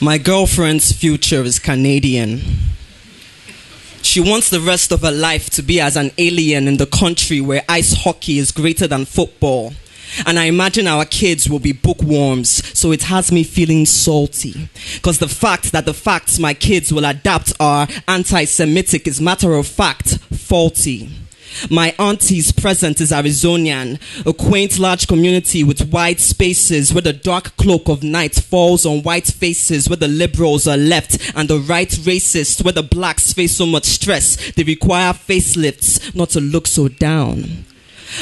My girlfriend's future is Canadian. She wants the rest of her life to be as an alien in the country where ice hockey is greater than football. And I imagine our kids will be bookworms, so it has me feeling salty. Because the fact that the facts my kids will adapt are anti-Semitic is matter of fact faulty. My auntie's present is Arizonian, a quaint large community with wide spaces where the dark cloak of night falls on white faces, where the liberals are left and the right racist, where the blacks face so much stress they require facelifts not to look so down.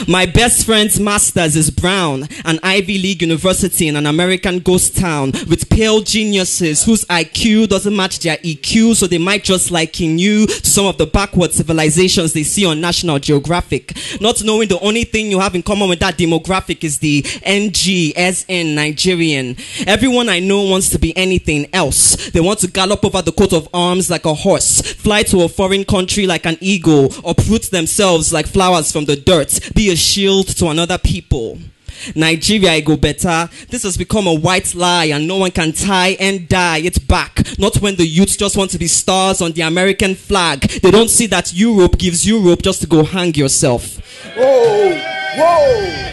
My best friend's master's is Brown, an Ivy League university in an American ghost town with pale geniuses whose IQ doesn't match their EQ, so they might just liken you to some of the backward civilizations they see on National Geographic. Not knowing the only thing you have in common with that demographic is the NG, as in Nigerian. Everyone I know wants to be anything else. They want to gallop over the coat of arms like a horse, fly to a foreign country like an eagle, uproot themselves like flowers from the dirt, be a shield to another people. Nigeria go better. This has become a white lie and no one can tie and dye it back. Not when the youths just want to be stars on the American flag. They don't see that Europe gives Europe just to go hang yourself. Whoa, whoa.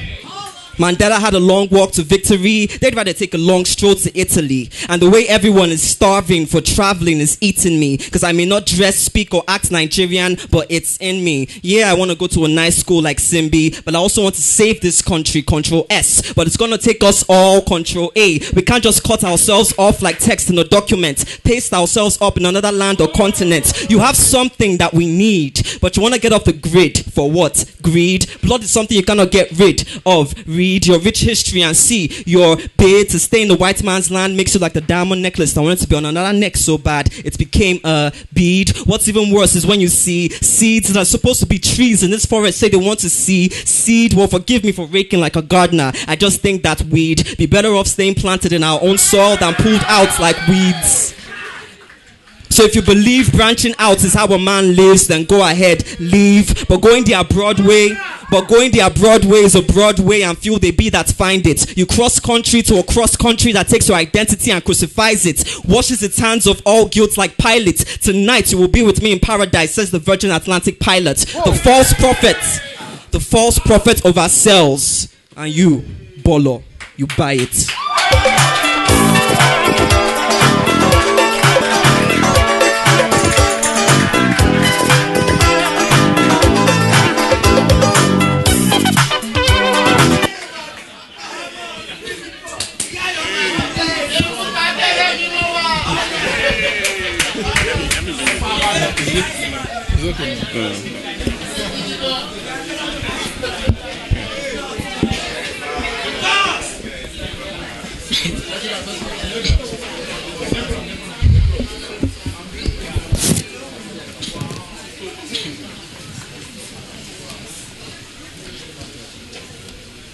Mandela had a long walk to victory. They'd rather take a long stroll to Italy. And the way everyone is starving for traveling is eating me. Because I may not dress, speak, or act Nigerian, but it's in me. Yeah, I want to go to a nice school like Simbi, but I also want to save this country, Control S. But it's going to take us all, Control A. We can't just cut ourselves off like text in a document, paste ourselves up in another land or continent. You have something that we need, but you want to get off the grid. For what? Greed. Blood is something you cannot get rid of. Read your rich history and see your bid to stay in the white man's land makes you like the diamond necklace that wanted to be on another neck so bad it became a bead. What's even worse is when you see seeds that are supposed to be trees in this forest say they want to see seed. Well, forgive me for raking like a gardener. I just think that we'd be better off staying planted in our own soil than pulled out like weeds. So if you believe branching out is how a man lives, then go ahead, leave. But going their broad way is a broad way, and few they be that find it. You cross country to a cross country that takes your identity and crucifies it, washes its hands of all guilt like Pilate. Tonight you will be with me in paradise, says the Virgin Atlantic pilot. The false prophet oversells, and you, Bolo, you buy it.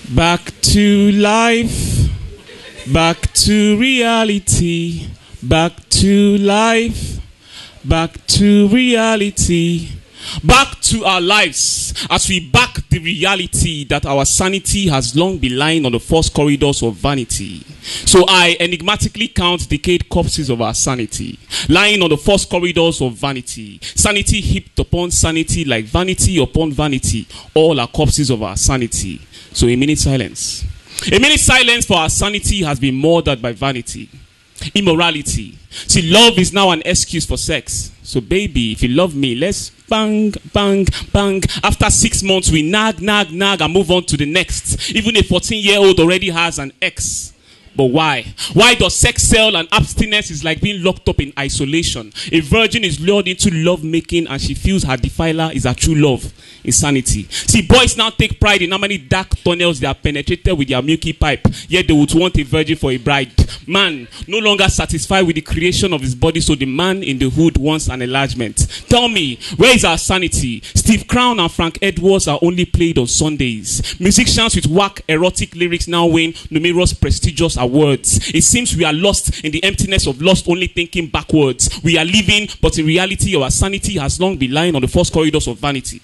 Back to life, back to reality, back to life, back to reality, back to our lives as we back the reality that our sanity has long been lying on the false corridors of vanity. So I enigmatically count decayed corpses of our sanity, lying on the false corridors of vanity. Sanity heaped upon sanity like vanity upon vanity, all are corpses of our sanity. So a minute silence. A minute silence for our sanity has been murdered by vanity. Immorality. See, love is now an excuse for sex. So baby, if you love me, let's bang, bang, bang. After 6 months, we nag, nag, nag and move on to the next. Even a 14-year-old already has an ex. But why? Why does sex sell and abstinence is like being locked up in isolation? A virgin is lured into love making and she feels her defiler is her true love. Insanity. See, boys now take pride in how many dark tunnels they are penetrated with their milky pipe, yet they would want a virgin for a bride. Man, no longer satisfied with the creation of his body, so the man in the hood wants an enlargement. Tell me, where is our sanity? Steve Crown and Frank Edwards are only played on Sundays. Musicians with whack erotic lyrics now win numerous prestigious awards. It seems we are lost in the emptiness of lost only thinking backwards. We are living, but in reality our sanity has long been lying on the false corridors of vanity.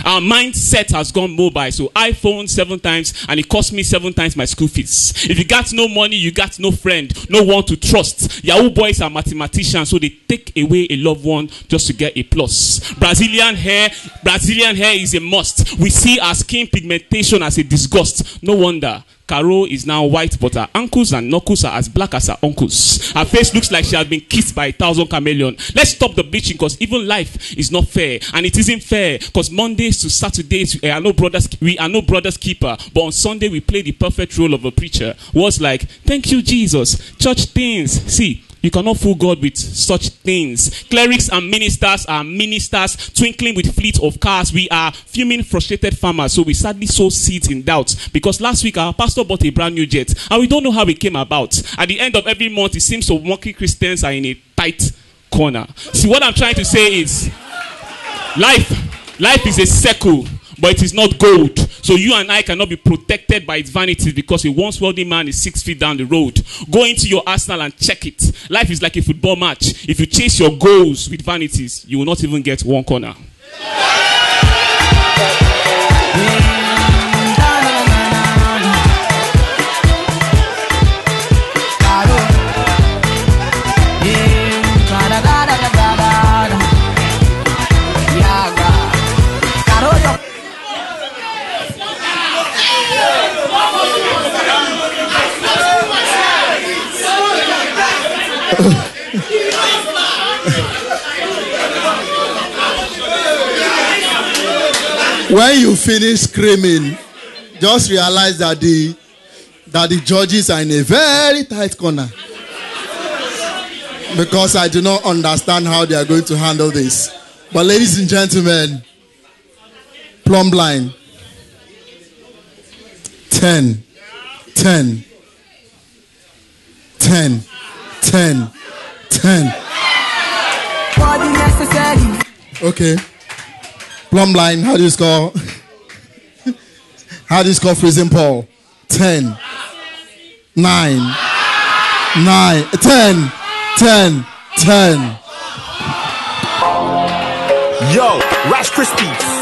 Our mindset has gone mobile. So iPhone 7 times, and it cost me 7 times my school fees. If you got no money, you got no friend, no one to trust. Yahoo boys are mathematicians, so they take away a loved one just to get a plus. Brazilian hair is a must. We see our skin pigmentation as a disgust. No wonder Caro is now white, but her ankles and knuckles are as black as her uncles. Her face looks like she has been kissed by 1,000 chameleons. Let's stop the bleaching, because even life is not fair. And it isn't fair, because Mondays to Saturdays we are no brothers keeper. But on Sunday we play the perfect role of a preacher. Words like, thank you Jesus, church things. See, you cannot fool God with such things. Clerics and ministers are ministers twinkling with fleet of cars. We are fuming, frustrated farmers. So we sadly sow seeds in doubt. Because last week our pastor bought a brand new jet, and we don't know how it came about. At the end of every month, it seems some mocking Christians are in a tight corner. See, what I'm trying to say is, life is a circle, but it is not gold. So you and I cannot be protected by its vanities, because a once wealthy man is 6 feet down the road. Go into your arsenal and check it. Life is like a football match. If you chase your goals with vanities, you will not even get one corner. When you finish screaming, just realize that the judges are in a very tight corner, because I do not understand how they are going to handle this. But ladies and gentlemen, plumb line 10 10 10 10 10. Okay. Plumb line, how do you score? How do you score Fr33zin Paul? 10 9 9 10 10 10. Yo, Rice Krispies.